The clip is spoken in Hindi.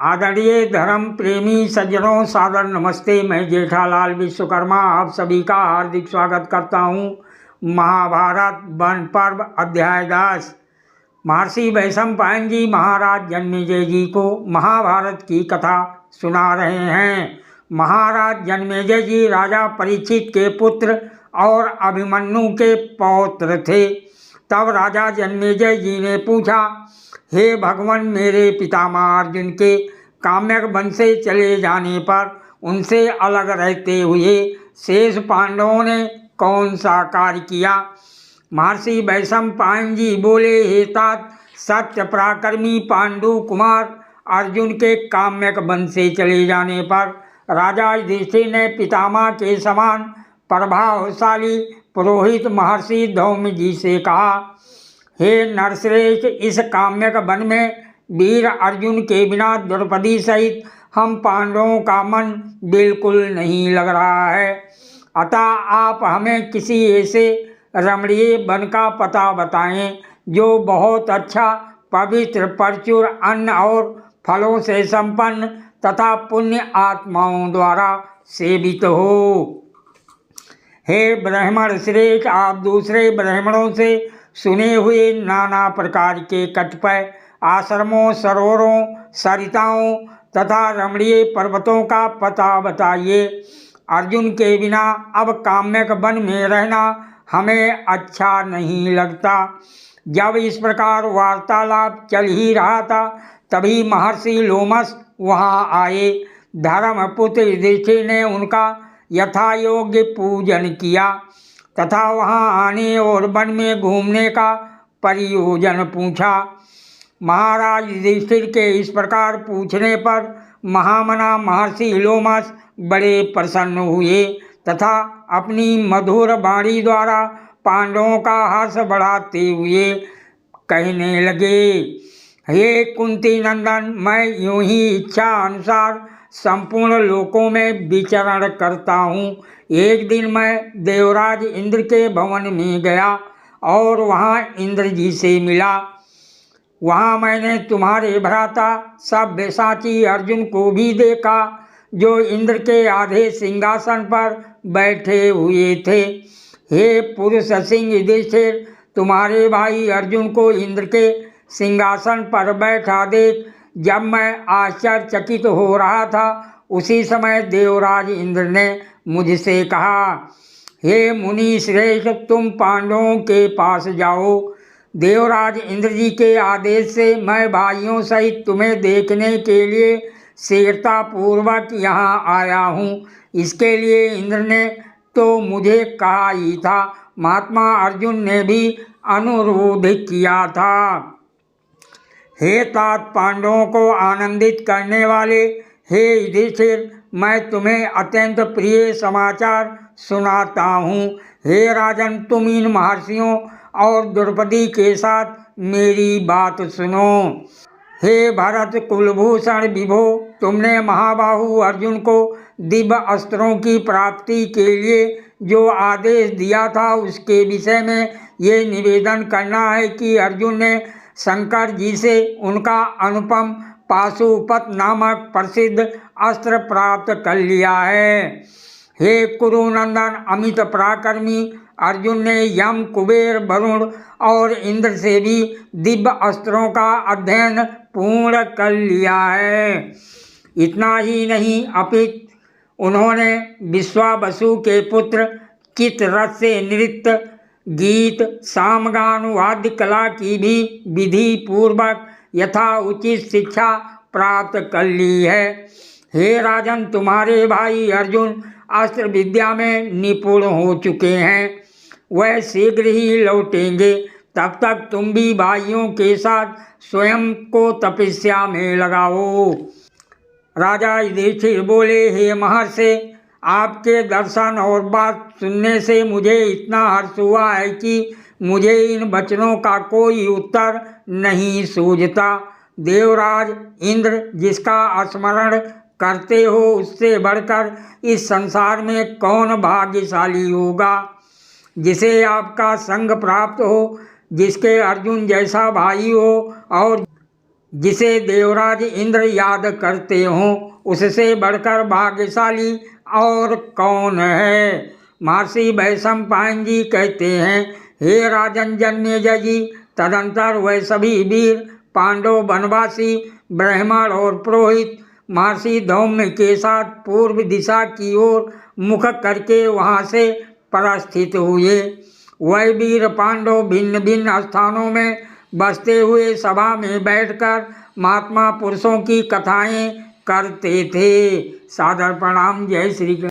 आदरणीय धर्म प्रेमी सज्जनों, सादर नमस्ते। मैं जेठालाल विश्वकर्मा आप सभी का हार्दिक स्वागत करता हूँ। महाभारत वन पर्व अध्याय 10। महर्षि वैशंपायन जी महाराज जन्मेजय जी को महाभारत की कथा सुना रहे हैं। महाराज जन्मेजय जी राजा परीक्षित के पुत्र और अभिमन्यु के पौत्र थे। तब राजा जन्मेजय जी ने पूछा, हे भगवान, मेरे पितामह अर्जुन के काम्यक वन से चले जाने पर उनसे अलग रहते हुए शेष पांडवों ने कौन सा कार्य किया? महर्षि वैशंपायन जी बोले, हे तात, सत्य पराक्रमी पांडु कुमार अर्जुन के काम्यक वन से चले जाने पर राजा युधिष्ठिर ने पितामह के समान प्रभावशाली पुरोहित महर्षि धौम्य जी से कहा, हे नरश्रेष्ठ, इस काम्यक वन में वीर अर्जुन के बिना द्रौपदी सहित हम पांडवों का मन बिल्कुल नहीं लग रहा है। अतः आप हमें किसी ऐसे रमणीय वन का पता बताएं जो बहुत अच्छा, पवित्र, प्रचुर अन्न और फलों से संपन्न तथा पुण्य आत्माओं द्वारा सेवित हो। हे ब्राह्मण श्रेष्ठ, आप दूसरे ब्राह्मणों से सुने हुए नाना प्रकार के कतिपय आश्रमों, सरोवरों, सरिताओं तथा रमणीय पर्वतों का पता बताइए। अर्जुन के बिना अब काम्यक वन में रहना हमें अच्छा नहीं लगता। जब इस प्रकार वार्तालाप चल ही रहा था, तभी महर्षि लोमस वहां आए। धर्मपुत्र युधिष्ठिर ने उनका यथायोग्य पूजन किया तथा वहां आने और वन में घूमने का प्रयोजन पूछा। महाराज युधिष्ठिर के इस प्रकार पूछने पर महामना महर्षि लोमस बड़े प्रसन्न हुए तथा अपनी मधुर वाणी द्वारा पांडवों का हर्ष बढ़ाते हुए कहने लगे, हे कुंती नंदन, मैं यूं ही इच्छा अनुसार संपूर्ण लोकों में विचरण करता हूँ। एक दिन मैं देवराज इंद्र के भवन में गया और वहाँ इंद्र जी से मिला। वहाँ मैंने तुम्हारे भ्राता सव्यसाची अर्जुन को भी देखा, जो इंद्र के आधे सिंहासन पर बैठे हुए थे। हे पुरुष सिंह युधिष्ठिर, तुम्हारे भाई अर्जुन को इंद्र के सिंहासन पर बैठा देख जब मैं आश्चर्यचकित हो रहा था, उसी समय देवराज इंद्र ने मुझसे कहा, हे मुनि श्रेष्ठ, तुम पांडवों के पास जाओ। देवराज इंद्र जी के आदेश से मैं भाइयों सहित तुम्हें देखने के लिए शीघ्रतापूर्वक यहाँ आया हूँ। इसके लिए इंद्र ने तो मुझे कहा ही था, महात्मा अर्जुन ने भी अनुरोध किया था। हे तात, पांडवों को आनंदित करने वाले हे युधिष्ठिर, मैं तुम्हें अत्यंत प्रिय समाचार सुनाता हूँ। हे राजन, तुम इन महर्षियों और द्रौपदी के साथ मेरी बात सुनो। हे भरत कुलभूषण विभो, तुमने महाबाहु अर्जुन को दिव्य अस्त्रों की प्राप्ति के लिए जो आदेश दिया था, उसके विषय में ये निवेदन करना है कि अर्जुन ने शंकर जी से उनका अनुपम पाशुपत नामक प्रसिद्ध अस्त्र प्राप्त कर लिया है। हे कुरुनंदन, अमित पराक्रमी अर्जुन ने यम, कुबेर, वरुण और इंद्र से भी दिव्य अस्त्रों का अध्ययन पूर्ण कर लिया है। इतना ही नहीं, अपितु उन्होंने विश्वावसु के पुत्र चित्ररथ से नृत्य, गीत, सामगान, वाद्य कला की भी विधि पूर्वक यथा उचित शिक्षा प्राप्त कर ली है। हे राजन, तुम्हारे भाई अर्जुन अस्त्र विद्या में निपुण हो चुके हैं। वह शीघ्र ही लौटेंगे। तब तक तुम भी भाइयों के साथ स्वयं को तपस्या में लगाओ। राजा युधिष्ठिर बोले, हे महर्षि, आपके दर्शन और बात सुनने से मुझे इतना हर्ष हुआ है कि मुझे इन वचनों का कोई उत्तर नहीं सूझता। देवराज इंद्र, जिसका स्मरण करते हो, उससे बढ़कर इस संसार में कौन भाग्यशाली होगा, जिसे आपका संग प्राप्त हो, जिसके अर्जुन जैसा भाई हो और जिसे देवराज इंद्र याद करते हों, उससे बढ़कर भाग्यशाली और कौन है। महर्षि वैशंपायन जी कहते हैं, हे राजन जन्मेजय जी, तदंतर वह सभी वीर पांडव वनवासी ब्राह्मण और पुरोहित महर्षि धौम्य के साथ पूर्व दिशा की ओर मुख करके वहां से परास्थित हुए। वह वीर पांडव भिन्न भिन्न स्थानों में बसते हुए सभा में बैठकर महात्मा पुरुषों की कथाएं करते थे। सादर प्रणाम। जय श्री कृष्ण।